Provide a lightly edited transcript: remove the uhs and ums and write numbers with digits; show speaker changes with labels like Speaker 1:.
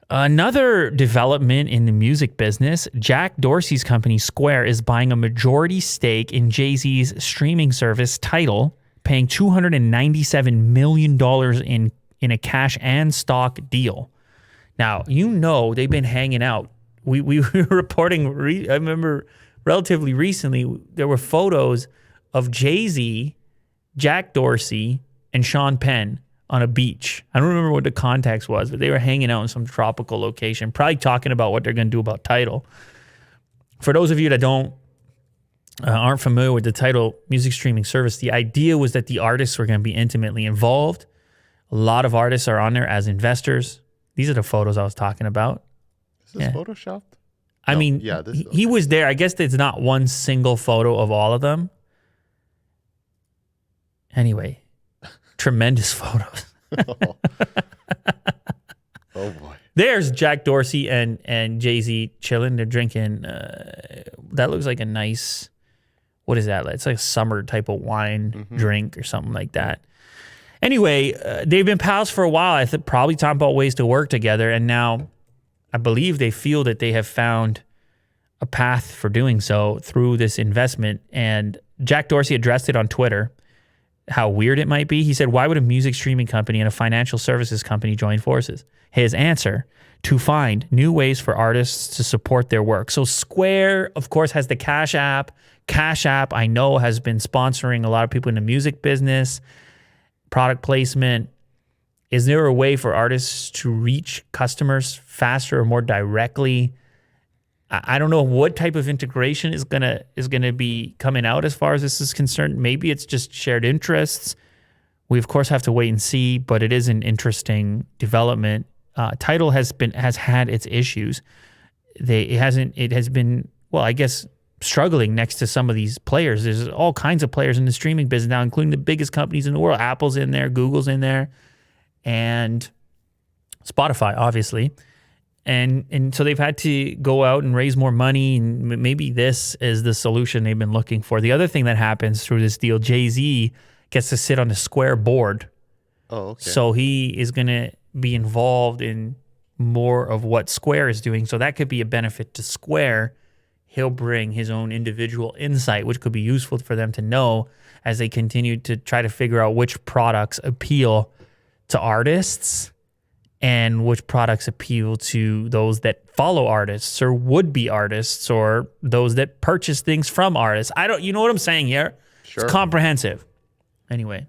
Speaker 1: Another development in the music business, Jack Dorsey's company Square is buying a majority stake in Jay-Z's streaming service Tidal, paying $297 million in a cash and stock deal. Now, they've been hanging out. We were reporting, I remember relatively recently, there were photos of Jay-Z, Jack Dorsey, and Sean Penn on a beach. I don't remember what the context was, but they were hanging out in some tropical location, probably talking about what they're going to do about Tidal. For those of you that aren't familiar with the Tidal music streaming service, the idea was that the artists were going to be intimately involved. A lot of artists are on there as investors. These are the photos I was talking about.
Speaker 2: Is this photoshopped?
Speaker 1: I mean, he was there. I guess there's not one single photo of all of them. Anyway, tremendous photos.
Speaker 2: Oh boy.
Speaker 1: There's Jack Dorsey and Jay-Z chilling. They're drinking, that looks like a nice, what is that? It's like a summer type of wine drink or something like that. Anyway, they've been pals for a while. I think probably talking about ways to work together. And now I believe they feel that they have found a path for doing so through this investment. And Jack Dorsey addressed it on Twitter, how weird it might be. He said, why would a music streaming company and a financial services company join forces? His answer, to find new ways for artists to support their work. So Square, of course, has the Cash App. Cash App, I know, has been sponsoring a lot of people in the music business, product placement. Is there a way for artists to reach customers faster or more directly? I don't know what type of integration is gonna be coming out as far as this is concerned. Maybe it's just shared interests. We of course have to wait and see, but it is an interesting development. Tidal has had its issues. It has been, well, I guess, struggling next to some of these players. There's all kinds of players in the streaming business now, including the biggest companies in the world. Apple's in there, Google's in there, and Spotify, obviously. And so they've had to go out and raise more money, and maybe this is the solution they've been looking for. The other thing that happens through this deal, Jay-Z gets to sit on the Square board.
Speaker 2: Oh, okay.
Speaker 1: So he is going to be involved in more of what Square is doing. So that could be a benefit to Square. He'll bring his own individual insight, which could be useful for them to know as they continue to try to figure out which products appeal to artists and which products appeal to those that follow artists or would-be artists or those that purchase things from artists. You know what I'm saying here?
Speaker 2: Sure.
Speaker 1: It's comprehensive. Anyway.